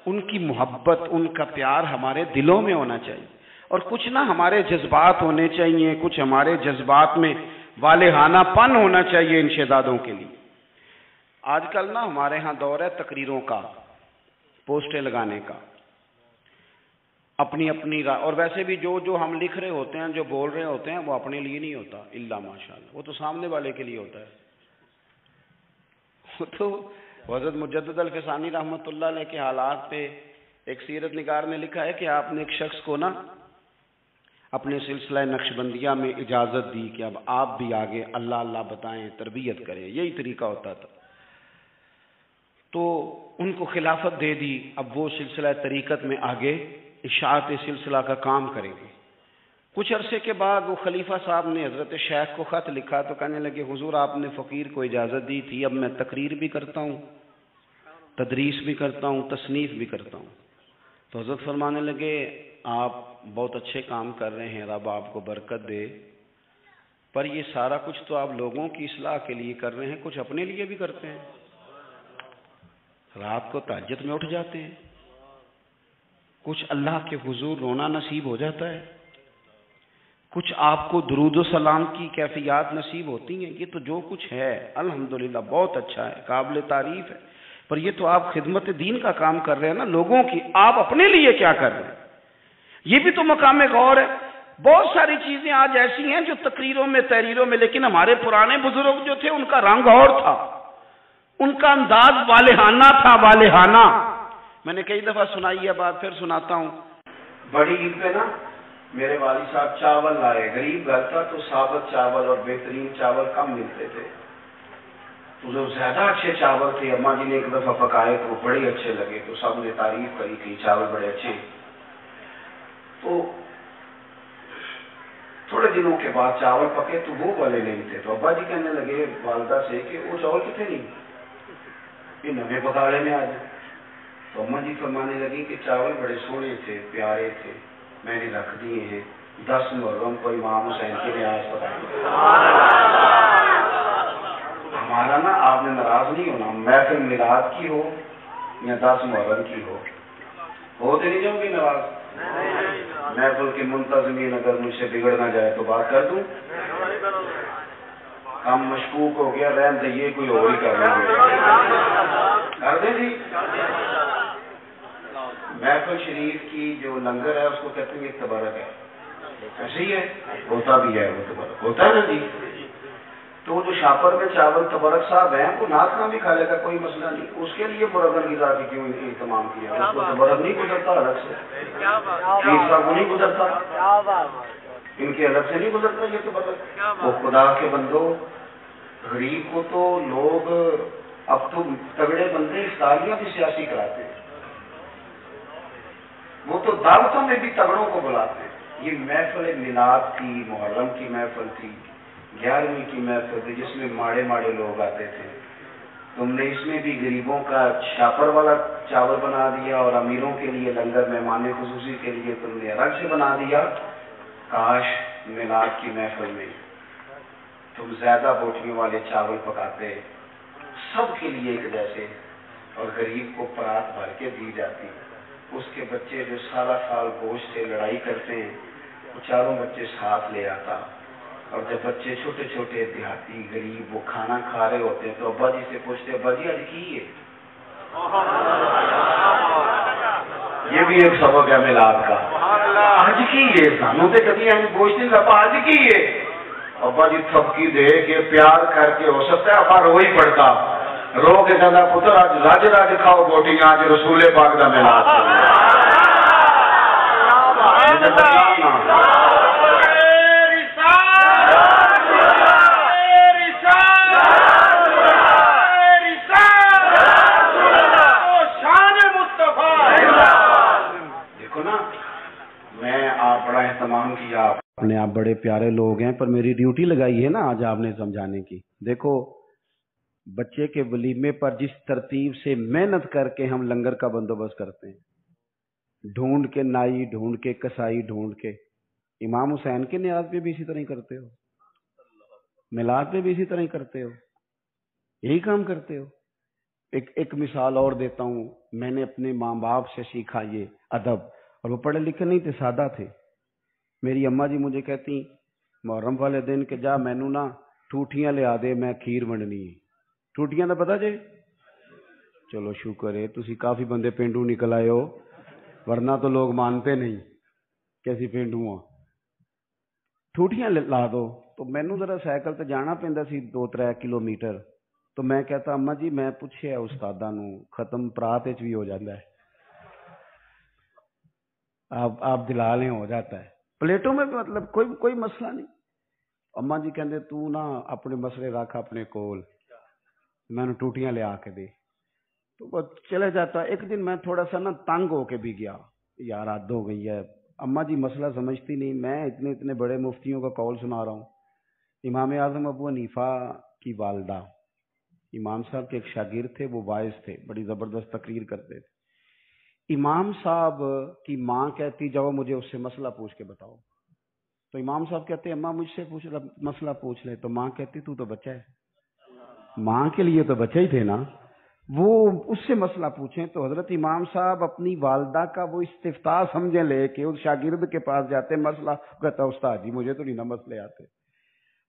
ان کی محبت، ان کا پیار ہمارے دلوں میں ہونا چاہیے، اور کچھ نہ ہمارے جذبات ہونے چاہیے، کچھ ہمارے جذبات میں والہانہ پن ہونا چاہیے ان شہزادوں کے لیے۔ آج کل نا ہمارے ہاں دور ہے تقریروں کا، پوسٹیں لگانے کا، اپنی اپنی رائے، اور ویسے بھی جو ہم لکھ رہے ہوتے ہیں، جو بول رہے ہوتے ہیں، وہ اپنے لیے نہیں ہوتا الا ماشاءاللہ، وہ تو سامنے والے کے لیے ہوتا ہے۔ وہ تو حضرت مجدد الفسانی رحمۃ اللہ علیہ کے حالات پہ ایک سیرت نگار نے لکھا ہے کہ آپ نے ایک شخص کو نا اپنے سلسلہ نقشبندیہ میں اجازت دی کہ اب آپ بھی آگے اللہ اللہ بتائیں، تربیت کریں، یہی طریقہ ہوتا تھا، تو ان کو خلافت دے دی، اب وہ سلسلہ طریقت میں آگے اشاعت سلسلہ کا کام کریں گے۔ کچھ عرصے کے بعد وہ خلیفہ صاحب نے حضرت شیخ کو خط لکھا تو کہنے لگے حضور آپ نے فقیر کو اجازت دی تھی، اب میں تقریر بھی کرتا ہوں، تدریس بھی کرتا ہوں، تصنیف بھی کرتا ہوں۔ تو حضرت فرمانے لگے آپ بہت اچھے کام کر رہے ہیں، رب آپ کو برکت دے، پر یہ سارا کچھ تو آپ لوگوں کی اصلاح کے لیے کر رہے ہیں، کچھ اپنے لیے بھی کرتے ہیں؟ رات کو تہجد میں اٹھ جاتے ہیں، کچھ اللہ کے حضور رونا نصیب ہو جاتا ہے، کچھ آپ کو درود و سلام کی کیفیات نصیب ہوتی ہیں، یہ تو جو کچھ ہے الحمدللہ بہت اچھا ہے، قابل تعریف ہے، پر یہ تو آپ خدمت دین کا کام کر رہے ہیں نا لوگوں کی، آپ اپنے لیے کیا کر رہے ہیں؟ یہ بھی تو مقام غور ہے۔ بہت ساری چیزیں آج ایسی ہیں جو تقریروں میں تحریروں میں، لیکن ہمارے پرانے بزرگ جو تھے ان کا رنگ اور تھا، ان کا انداز والہانہ تھا، والہانہ۔ میں نے کئی دفعہ سنائی ہے بات، پھر سناتا ہوں۔ بڑی عید پہ نا میرے والد صاحب چاول لائے، غریب گھر تھا تو ثابت چاول اور بہترین چاول کم ملتے تھے، تو جو زیادہ اچھے چاول تھے اماں جی نے ایک دفعہ پکائے تو بڑے اچھے لگے، تو سب نے تعریف کری کہ چاول بڑے اچھے۔ تو تھوڑے دنوں کے بعد چاول پکے تو وہ والے نہیں تھے، تو ابا جی کہنے لگے والدہ سے کہ وہ چاول کتنے نہیں، یہ نوے پکاڑے میں آ جائے۔ تو اماں جی فرمانے لگی کہ چاول بڑے سونے تھے، پیارے تھے، میں نے رکھ دیے ہیں، 10 محرم کو امام حسین کی ریاض پکائیں گے۔ ہمارا نا آپ نے ناراض نہیں ہونا، محفل میلاد کی ہو یا 10 محرم کی ہو تو نہیں جاؤں گی ناراض؟ محفل کے منتظمین اگر مجھ سے بگڑ نہ جائے تو بات کر دوں، کام مشکوک ہو گیا، رحم دئیے کوئی اور ہی کر رہا ہے، کر دیں جی۔ محفل شریف کی جو لنگر ہے اس کو کہتے ہیں تبرک ہے، ایسے ہی ہے، ہوتا بھی ہے، وہ تبرک ہوتا ہے نا جی۔ تو جو شاپر میں چاول تبرک صاحب ہیں وہ ناچنا بھی کھا لے گا، کوئی مسئلہ نہیں، اس کے لیے مرغن غذا کی کیوں اہتمام کیا؟ اس کو تبرک نہیں گزرتا الگ سے، شیر صاحب کو نہیں گزرتا، ان کے الگ سے نہیں گزرتا یہ تبرک۔ وہ خدا کے بندو، غریب کو تو لوگ اب تو تگڑے بندے افطاریاں بھی سیاسی کراتے ہیں، وہ تو دعوتوں میں بھی تگڑوں کو بلاتے ہیں۔ یہ محفل میلاد تھی، محرم کی محفل تھی، 11ویں کی محفل تھی، جس میں ماڑے ماڑے لوگ آتے تھے، تم نے اس میں بھی غریبوں کا شاپر والا چاول بنا دیا اور امیروں کے لیے لنگر مہمان خصوصی کے لیے تم نے الگ سے بنا دیا۔ کاش میلاد کی محفل میں تم زیادہ بوٹیوں والے چاول پکاتے، سب کے لیے ایک جیسے، اور غریب کو پرات بھر کے دی جاتی۔ اس کے بچے جو سالہ سال گوشت سے لڑائی کرتے ہیں وہ چاروں بچے ساتھ لے آتا، اور جب بچے چھوٹے چھوٹے دیہاتی غریب وہ کھانا کھا رہے ہوتے ہیں تو ابا جی سے پوچھتے ابا جی آج کی ہے؟ یہ بھی ایک سبق ہے میلاد کا۔ اج کی ہے سانوں تے کبھی ہم پوچھتے ہیں ابا اج کی ہے ابا جی تھپکی دے کے پیار کر کے ہو سکتا ہے ابا رو ہی پڑتا رو کے کہنا پتر اج رج رج کھاؤ بوٹیاں اج رسول پاک دا میلاد اہتمام کیا اپنے آپ بڑے پیارے لوگ ہیں پر میری ڈیوٹی لگائی ہے نا آج آپ نے سمجھانے کی. دیکھو بچے کے ولیمے پر جس ترتیب سے محنت کر کے ہم لنگر کا بندوبست کرتے ہیں, ڈھونڈ کے نائی, ڈھونڈ کے کسائی, ڈھونڈ کے, امام حسین کے نیاز پہ بھی اسی طرح ہی کرتے ہو, میلاد پہ بھی اسی طرح ہی کرتے ہو, یہی کام کرتے ہو. ایک مثال اور دیتا ہوں, میں نے اپنے ماں باپ سے سیکھا یہ ادب, اور وہ پڑھے لکھے نہیں تھے, سادہ تھے. میری اماں جی مجھے کہتی محرم والے دن کہ جا مینو نا ٹوٹیاں لیا دے, میں کھیر ونڈنی ہے. ٹوٹیاں دا پتا جی؟ چلو شکر ہے تسی کافی بندے پینڈو نکل آئے ہو, ورنہ تو لوگ مانتے نہیں کیسی پینڈو ہاں. ٹوٹیاں لا دو. تو مینو ذرا سائیکل تے جانا پیندا سی 2-3 کلومیٹر, تو میں کہتا اماں جی میں پوچھیا استاداں نو, ختم پرات وچ بھی ہو جاتا ہے, آپ دلا لیں ہو جاتا ہے, پلیٹوں میں بھی مطلب کوئی مسئلہ نہیں. اماں جی کہندے تو نا اپنے مسئلے رکھ اپنے کول, میں نے ٹوٹیاں لے آ کے دے. تو وہ چلے جاتا. ایک دن میں تھوڑا سا نا تنگ ہو کے بھی گیا, یار حد ہو گئی ہے, اماں جی مسئلہ سمجھتی نہیں, میں اتنے بڑے مفتیوں کا قول سنا رہا ہوں. امام اعظم ابو حنیفہ کی والدہ امام صاحب کے ایک شاگرد تھے, وہ واعظ تھے, بڑی زبردست تقریر کرتے تھے. امام صاحب کی ماں کہتی جاؤ مجھے اس سے مسئلہ پوچھ کے بتاؤ. تو امام صاحب کہتے اماں مجھ سے مسئلہ پوچھ لے. تو ماں کہتی تو بچہ ہے, ماں کے لیے تو بچہ ہی تھے نا, وہ اس سے مسئلہ پوچھیں. تو حضرت امام صاحب اپنی والدہ کا وہ استفتاح سمجھے لے کے اس شاگرد کے پاس جاتے, مسئلہ کہتا استاد جی مجھے تو نہیں نا مسئلے آتے,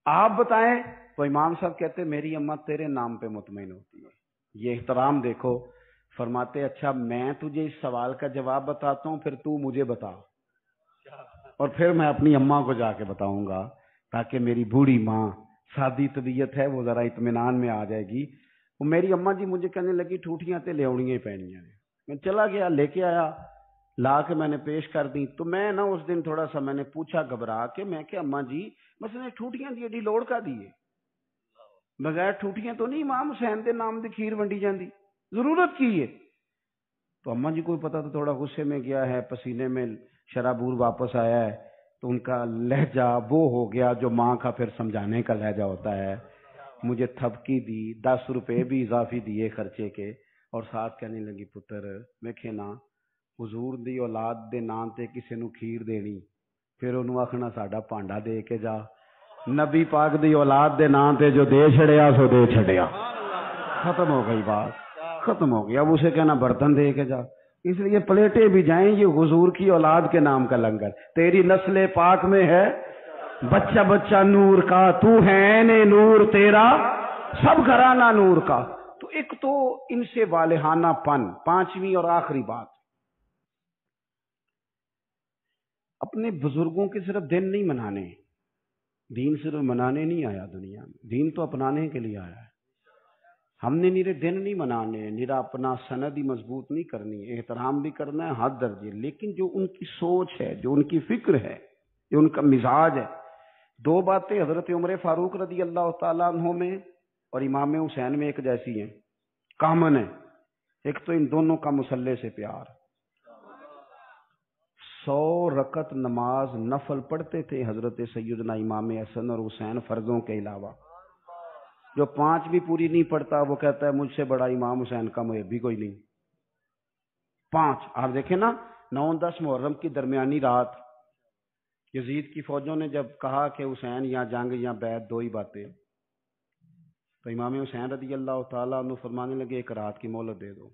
آپ بتائیں. تو امام صاحب کہتے میری اماں تیرے نام پہ مطمئن ہوتی ہے. یہ احترام دیکھو. فرماتے اچھا میں تجھے اس سوال کا جواب بتاتا ہوں, پھر تو مجھے بتا, اور پھر میں اپنی اماں کو جا کے بتاؤں گا, تاکہ میری بوڑھی ماں سادی طبیعت ہے وہ ذرا اطمینان میں آ جائے گی. وہ میری اماں جی مجھے کہنے لگی ٹوٹیاں تے لے آنیاں پینیاں نے. میں چلا گیا, لے کے آیا, لا کے میں نے پیش کر دی. تو میں نا اس دن تھوڑا سا میں نے پوچھا گھبرا کے, میں کہ اماں جی مثلا ٹوٹیاں دی ایڈی لوڑ کا دی ہے, بغیر ٹوٹیاں تو نہیں امام حسین دے نام دی کھیر ونڈی جاندی, ضرورت کی ہے. تو اماں جی کو پتا تو تھوڑا غصے میں گیا ہے, پسینے میں شرابور واپس آیا ہے, تو ان کا لہجہ وہ ہو گیا جو ماں کا پھر سمجھانے کا لہجہ ہوتا ہے. مجھے تھپکی دی, 10 روپے بھی اضافی دیے خرچے کے, اور ساتھ کہنے لگی پتر ویکھے نا حضور دی اولاد دے نام تے کسے نو کھیر دینی, پھر انہوں آخنا ساڈا پانڈا دے کے جا. نبی پاک دی اولاد دے نام تے جو دے چھڑیا سو دے چھڑیا, ختم ہو گئی بات, ختم ہو گیا. اب اسے کہنا برتن دے کے جا. اس لیے پلیٹیں بھی جائیں, یہ حضور کی اولاد کے نام کا لنگر. تیری نسل پاک میں ہے بچہ بچہ نور کا, تو ہے عین نور تیرا سب گھرانہ نور کا. تو ایک تو ان سے والہانہ پن. پانچویں اور آخری بات, اپنے بزرگوں کے صرف دن نہیں منانے. دین صرف منانے نہیں آیا دنیا میں, دین تو اپنانے کے لیے آیا ہے. ہم نے نیرے دن نہیں منانے, نیرا اپنا سند ہی مضبوط نہیں کرنی, احترام بھی کرنا ہے حد درجے. لیکن جو ان کی سوچ ہے, جو ان کی فکر ہے, جو ان کا مزاج ہے, 2 باتیں حضرت عمر فاروق رضی اللہ تعالیٰ عنہ میں اور امام حسین میں ایک جیسی ہیں, کامن ہے. ایک تو ان دونوں کا مسلح سے پیار. 100 رکعت نماز نفل پڑھتے تھے حضرت سیدنا امام حسن اور حسین فرضوں کے علاوہ. جو 5 بھی پوری نہیں پڑھتا وہ کہتا ہے مجھ سے بڑا امام حسین کا محبی کوئی نہیں. 5 آپ دیکھیں نا, 9-10 محرم کی درمیانی رات یزید کی فوجوں نے جب کہا کہ حسین یا جنگ یا بیعت 2 ہی باتیں, تو امام حسین رضی اللہ تعالیٰ عنہ فرمانے لگے 1 رات کی مہلت دے دو,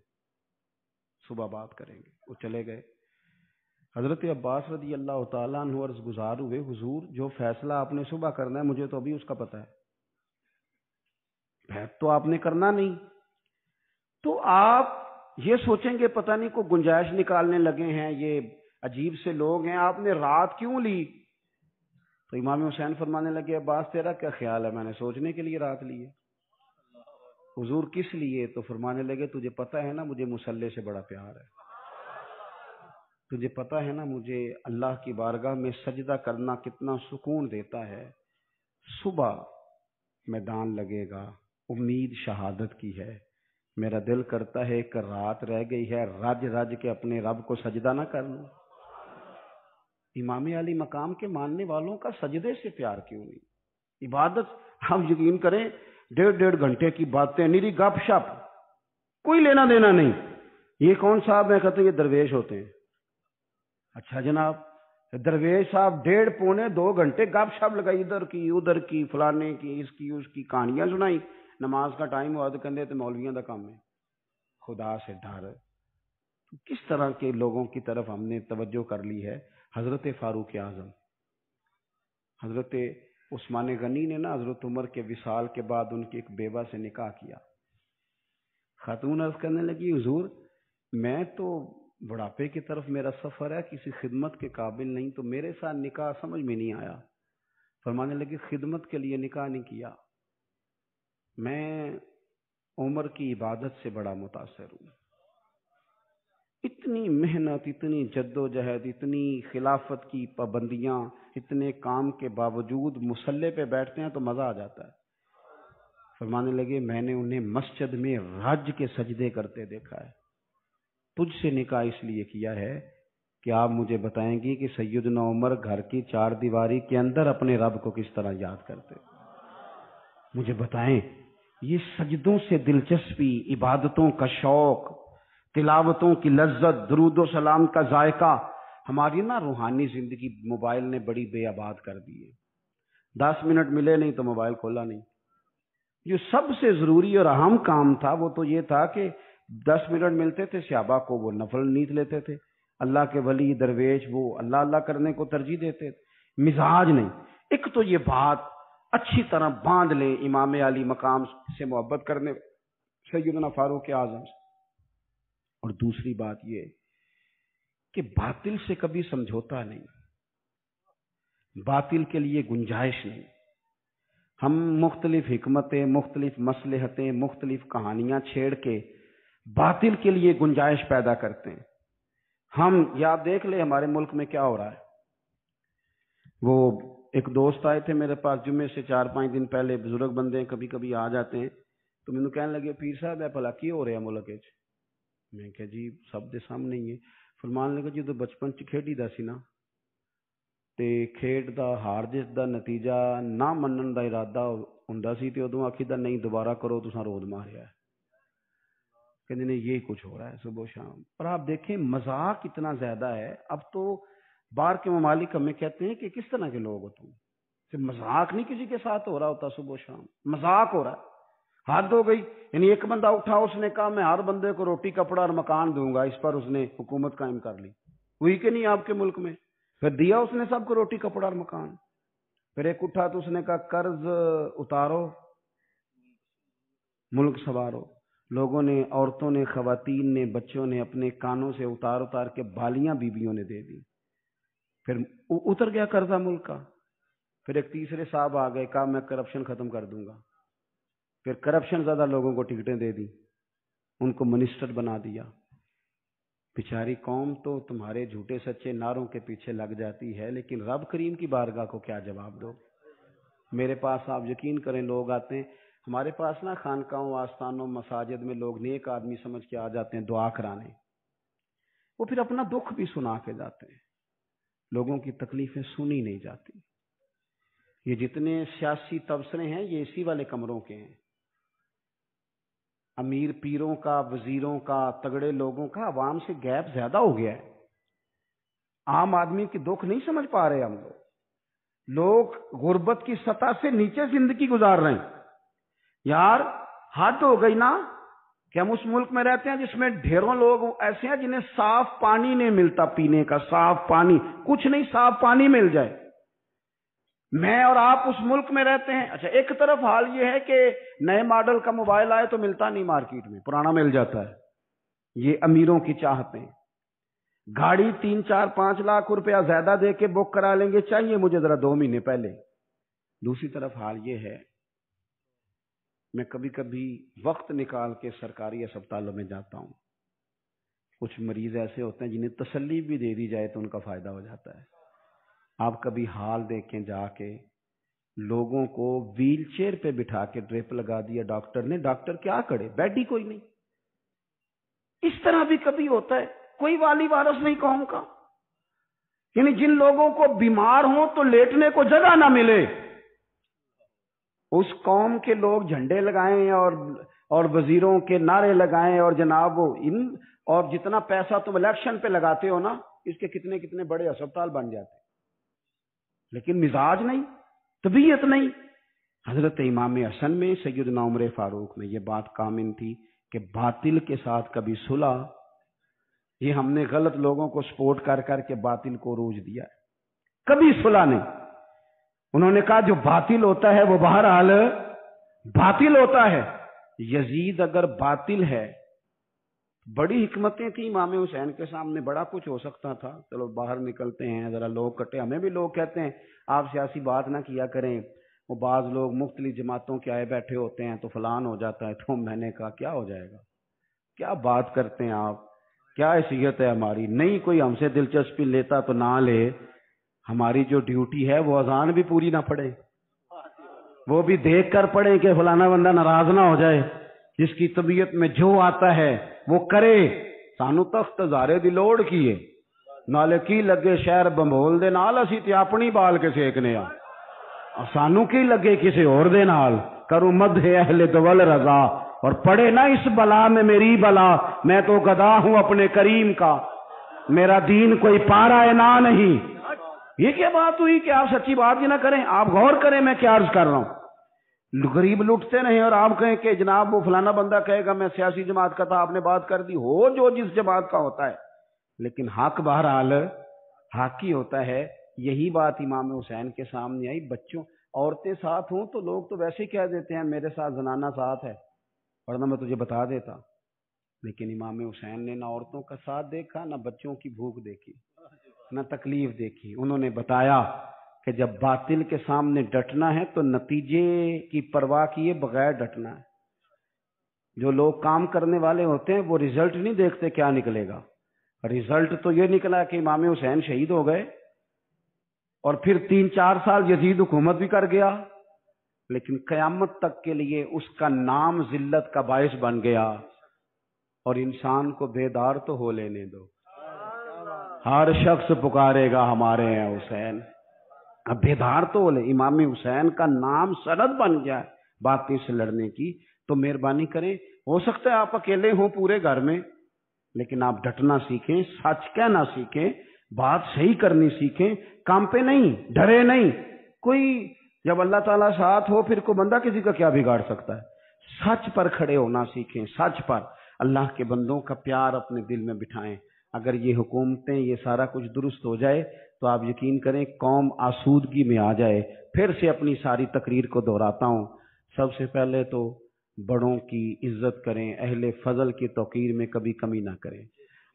صبح بات کریں گے. وہ چلے گئے. حضرت عباس رضی اللہ تعالیٰ عنہ عرض گزار ہوئے, حضور جو فیصلہ آپ نے صبح کرنا ہے مجھے تو ابھی اس کا پتہ ہے, بیعت تو آپ نے کرنا نہیں. تو آپ یہ سوچیں گے پتہ نہیں کوئی گنجائش نکالنے لگے ہیں, یہ عجیب سے لوگ ہیں، آپ نے رات کیوں لی؟ تو امام حسین فرمانے لگے عباس تیرا کیا خیال ہے؟ میں نے سوچنے کے لیے رات لی ہے۔ حضور کس لیے؟ تو فرمانے لگے تجھے پتہ ہے نا مجھے مصلی سے بڑا پیار ہے، تجھے پتہ ہے نا مجھے اللہ کی بارگاہ میں سجدہ کرنا کتنا سکون دیتا ہے۔ صبح میدان لگے گا، امید شہادت کی ہے، میرا دل کرتا ہے کہ رات رہ گئی ہے، رج رج کے اپنے رب کو سجدہ نہ کر لوں۔ امام علی مقام کے ماننے والوں کا سجدے سے پیار کیوں نہیں؟ عبادت آپ یقین کریں 1.5 گھنٹے کی باتیں، نیری گپ شپ، کوئی لینا دینا نہیں۔ یہ کون صاحب ہیں؟ کہتے ہیں یہ درویش ہوتے ہیں۔ اچھا جناب، درویش صاحب 1.5 گھنٹے گپ شپ لگائی، ادھر کی ادھر کی، فلانے کی اس کی کہانیاں سنائی، نماز کا ٹائم ہوا تو کہتے تو مولویوں کا کام ہے۔ خدا سے ڈر، کس طرح کے لوگوں کی طرف ہم نے توجہ کر لی ہے۔ حضرت فاروق اعظم، حضرت عثمان غنی نے نا حضرت عمر کے وصال کے بعد ان کی ایک بیوہ سے نکاح کیا۔ خاتون عرض کرنے لگی حضور میں تو بڑھاپے کی طرف میرا سفر ہے، کسی خدمت کے قابل نہیں، تو میرے ساتھ نکاح سمجھ میں نہیں آیا۔ فرمانے لگی خدمت کے لیے نکاح نہیں کیا، میں عمر کی عبادت سے بڑا متاثر ہوں۔ اتنی محنت، اتنی جد و جہد، اتنی خلافت کی پابندیاں، اتنے کام کے باوجود مصلی پہ بیٹھتے ہیں تو مزہ آ جاتا ہے۔ فرمانے لگے میں نے انہیں مسجد میں رج کے سجدے کرتے دیکھا ہے۔ تجھ سے نکاح اس لیے کیا ہے کہ آپ مجھے بتائیں گی کہ سیدنا عمر گھر کی 4 دیواری کے اندر اپنے رب کو کس طرح یاد کرتے، مجھے بتائیں۔ یہ سجدوں سے دلچسپی، عبادتوں کا شوق، تلاوتوں کی لذت، درود و سلام کا ذائقہ، ہماری نا روحانی زندگی موبائل نے بڑی بے آباد کر دی ہے۔ 10 منٹ ملے نہیں تو موبائل کھولا نہیں۔ جو سب سے ضروری اور اہم کام تھا وہ تو یہ تھا کہ 10 منٹ ملتے تھے، صحابہ کو وہ نفل نیت لیتے تھے، اللہ کے ولی درویش وہ اللہ اللہ کرنے کو ترجیح دیتے تھے، مزاج نہیں۔ ایک تو یہ بات اچھی طرح باندھ لیں امام علی مقام سے محبت کرنے سیدنا فاروق اعظم سے، اور دوسری بات یہ کہ باطل سے کبھی سمجھوتا نہیں، باطل کے لیے گنجائش نہیں۔ ہم مختلف حکمتیں، مختلف مصلحتیں، مختلف کہانیاں چھیڑ کے باطل کے لیے گنجائش پیدا کرتے ہیں۔ ہم یا دیکھ لیں ہمارے ملک میں کیا ہو رہا ہے۔ وہ ایک دوست آئے تھے میرے پاس جمعے سے 4-5 دن پہلے، بزرگ بندے ہیں، کبھی کبھی آ جاتے ہیں، تو مینوں کہنے لگے پیر صاحب بھلا کی ہو رہا ملک وچ؟ میں کہا جی سب دے سامنے ہی ہے۔ فرمان لگا جدوں بچپن چ کھیڈی دا سی نا تے کھیڈ دا ہار جس دا نتیجہ نہ منن دا ارادہ ہوندا سی تے ادوں آکھیدا نہیں دوبارہ کرو تساں رود ماریا ہے، کہندے نے یہی کچھ ہو رہا ہے صبح و شام۔ اور آپ دیکھیں مذاق اتنا زیادہ ہے، اب تو باہر کے ممالک ہمیں کہتے ہیں کہ کس طرح کے لوگ ہو تم، صرف مذاق نہیں کسی کے ساتھ ہو رہا ہوتا، صبح و شام مذاق ہو رہا ہے، حد ہو گئی۔ یعنی ایک بندہ اٹھا اس نے کہا میں ہر بندے کو روٹی کپڑا اور مکان دوں گا، اس پر اس نے حکومت قائم کر لی، ہوئی کہ نہیں آپ کے ملک میں؟ پھر دیا اس نے سب کو روٹی کپڑا اور مکان۔ پھر ایک اٹھا تو اس نے کہا قرض اتارو ملک سنوارو، لوگوں نے، عورتوں نے، خواتین نے، بچوں نے اپنے کانوں سے اتار اتار کے بالیاں بیویوں نے دے دی، پھر اتر گیا قرضہ ملک کا۔ پھر ایک تیسرے صاحب آ گئے، کہا میں کرپشن ختم کر دوں گا، پھر کرپشن زیادہ لوگوں کو ٹکٹیں دے دی، ان کو منسٹر بنا دیا۔ بیچاری قوم تو تمہارے جھوٹے سچے نعروں کے پیچھے لگ جاتی ہے، لیکن رب کریم کی بارگاہ کو کیا جواب دو؟ میرے پاس آپ یقین کریں لوگ آتے ہیں ہمارے پاس نا، خانقاہوں، آستانوں، مساجد میں لوگ نیک آدمی سمجھ کے آ جاتے ہیں دعا کرانے، وہ پھر اپنا دکھ بھی سنا کے جاتے ہیں، لوگوں کی تکلیفیں سنی نہیں جاتی۔ یہ جتنے سیاسی تبصرے ہیں یہ اسی والے کمروں کے ہیں، امیر پیروں کا، وزیروں کا، تگڑے لوگوں کا عوام سے گیپ زیادہ ہو گیا ہے۔ عام آدمی کی دکھ نہیں سمجھ پا رہے ہم لوگ غربت کی سطح سے نیچے زندگی گزار رہے ہیں۔ یار حد ہو گئی نا کہ ہم اس ملک میں رہتے ہیں جس میں ڈھیروں لوگ ایسے ہیں جنہیں صاف پانی نہیں ملتا، پینے کا صاف پانی، کچھ نہیں صاف پانی مل جائے۔ میں اور آپ اس ملک میں رہتے ہیں، اچھا ایک طرف حال یہ ہے کہ نئے ماڈل کا موبائل آئے تو ملتا نہیں مارکیٹ میں، پرانا مل جاتا ہے۔ یہ امیروں کی چاہتیں۔ گاڑی 3-4-5 لاکھ روپیہ زیادہ دے کے بک کرا لیں گے، چاہیے مجھے ذرا 2 مہینے پہلے۔ دوسری طرف حال یہ ہے، میں کبھی کبھی وقت نکال کے سرکاری اسپتالوں میں جاتا ہوں، کچھ مریض ایسے ہوتے ہیں جنہیں تسلی بھی دے دی جائے تو ان کا فائدہ ہو جاتا ہے۔ آپ کبھی حال دیکھیں جا کے، لوگوں کو ویل چیئر پہ بٹھا کے ڈرپ لگا دیا ڈاکٹر نے، ڈاکٹر کیا کرے، بیڈ ہی کوئی نہیں۔ اس طرح بھی کبھی ہوتا ہے، کوئی والی وارث نہیں قوم کا، یعنی جن لوگوں کو بیمار ہوں تو لیٹنے کو جگہ نہ ملے، اس قوم کے لوگ جھنڈے لگائیں اور وزیروں کے نعرے لگائیں اور جناب وہ اور جتنا پیسہ تم الیکشن پہ لگاتے ہو نا، اس کے کتنے کتنے بڑے اسپتال بن جاتے، لیکن مزاج نہیں، طبیعت نہیں۔ حضرت امام حسن میں، سیدنا عمر فاروق میں یہ بات کامن تھی کہ باطل کے ساتھ کبھی صلح، یہ ہم نے غلط لوگوں کو سپورٹ کر کر کے باطل کو عروج دیا ہے، کبھی صلح نہیں۔ انہوں نے کہا جو باطل ہوتا ہے وہ بہرحال باطل ہوتا ہے۔ یزید اگر باطل ہے، بڑی حکمتیں تھیں امام حسین کے سامنے، بڑا کچھ ہو سکتا تھا، چلو باہر نکلتے ہیں ذرا لوگ کٹے، ہمیں بھی لوگ کہتے ہیں آپ سیاسی بات نہ کیا کریں، وہ بعض لوگ مختلف جماعتوں کے آئے بیٹھے ہوتے ہیں تو فلان ہو جاتا ہے، تو میں نے کہا کیا ہو جائے گا، کیا بات کرتے ہیں آپ، کیا حیثیت ہے ہماری، نہیں کوئی ہم سے دلچسپی لیتا تو نہ لے، ہماری جو ڈیوٹی ہے وہ اذان بھی پوری نہ پڑے، وہ بھی دیکھ کر پڑھیں کہ فلانا بندہ ناراض نہ ہو جائے، جس کی طبیعت میں جو آتا ہے وہ کرے۔ سانو تخت زارے دی لوڑ کی ہے، نالے کی لگے شہر بمبول دے نال، اسی تے اپنی بال کے سیکنے آ، سانو کی لگے کسی اور دے نال، کروں مدح اہل دول رضا، اور پڑھے نا اس بلا میں میری بلا، میں تو گدا ہوں اپنے کریم کا، میرا دین کوئی پارا ہے نہ نہیں۔ یہ کیا بات ہوئی کہ آپ سچی بات ہی نہ کریں، آپ غور کریں میں کیا عرض کر رہا ہوں۔ غریب لوٹتے نہیں اور آپ کہیں کہ جناب وہ فلانا بندہ کہے گا میں سیاسی جماعت کا تھا، آپ نے بات کر دی، ہو جو جس جماعت کا ہوتا ہے، لیکن حق بہرحال حق ہی ہوتا ہے۔ یہی بات امام حسین کے سامنے آئی، بچوں عورتیں ساتھ ہوں تو لوگ تو ویسے ہی کہہ دیتے ہیں میرے ساتھ زنانہ ساتھ ہے، ورنہ میں تجھے بتا دیتا، لیکن امام حسین نے نہ عورتوں کا ساتھ دیکھا، نہ بچوں کی بھوک دیکھی، نہ تکلیف دیکھی۔ انہوں نے بتایا کہ جب باطل کے سامنے ڈٹنا ہے تو نتیجے کی پرواہ کیے بغیر ڈٹنا ہے۔ جو لوگ کام کرنے والے ہوتے ہیں وہ رزلٹ نہیں دیکھتے کیا نکلے گا، رزلٹ تو یہ نکلا کہ امام حسین شہید ہو گئے، اور پھر 3-4 سال یزید حکومت بھی کر گیا، لیکن قیامت تک کے لیے اس کا نام ذلت کا باعث بن گیا۔ اور انسان کو بیدار تو ہو لینے دو، ہر شخص پکارے گا ہمارے ہیں حسین، اب بیدار تو ہو لے۔ امام حسین کا نام سند بن گیا باطل سے لڑنے کی، تو مہربانی کریں، ہو سکتا ہے آپ اکیلے ہوں پورے گھر میں، لیکن آپ ڈٹنا سیکھیں، سچ کہنا سیکھیں، بات صحیح کرنی سیکھیں، کام پہ نہیں، ڈرے نہیں۔ کوئی جب اللہ تعالیٰ ساتھ ہو پھر کوئی بندہ کسی کا کیا بگاڑ سکتا ہے۔ سچ پر کھڑے ہونا سیکھیں، سچ پر، اللہ کے بندوں کا پیار اپنے دل میں بٹھائیں۔ اگر یہ حکومتیں یہ سارا کچھ درست ہو جائے تو آپ یقین کریں قوم آسودگی میں آ جائے۔ پھر سے اپنی ساری تقریر کو دہراتا ہوں، سب سے پہلے تو بڑوں کی عزت کریں، اہل فضل کی توقیر میں کبھی کمی نہ کریں،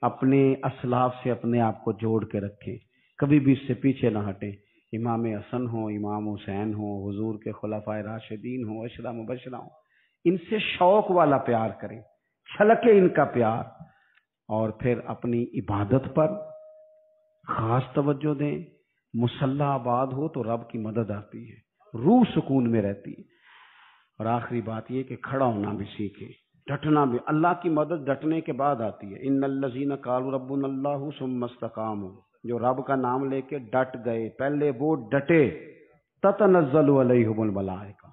اپنے اسلاف سے اپنے آپ کو جوڑ کے رکھیں، کبھی بھی اس سے پیچھے نہ ہٹیں۔ امام حسن ہوں، امام حسین ہوں، حضور کے خلفائے راشدین ہوں، عشرہ مبشرہ ہوں، ان سے شوق والا پیار کریں، چھلکے ان کا پیار، اور پھر اپنی عبادت پر خاص توجہ دیں۔ مصلی آباد ہو تو رب کی مدد آتی ہے، روح سکون میں رہتی ہے۔ اور آخری بات یہ کہ کھڑا ہونا بھی سیکھیں، ڈٹنا بھی، اللہ کی مدد ڈٹنے کے بعد آتی ہے۔ ان الذین قالوا ربنا اللہ ثم استقاموا، جو رب کا نام لے کے ڈٹ گئے، پہلے وہ ڈٹے، تتنزل علیہم الملائکہ،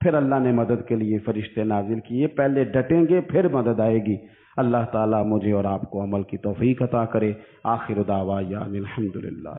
پھر اللہ نے مدد کے لیے فرشتے نازل کیے، پہلے ڈٹیں گے پھر مدد آئے گی۔ اللہ تعالیٰ مجھے اور آپ کو عمل کی توفیق عطا کرے۔ آخر دعوانا الحمدللہ۔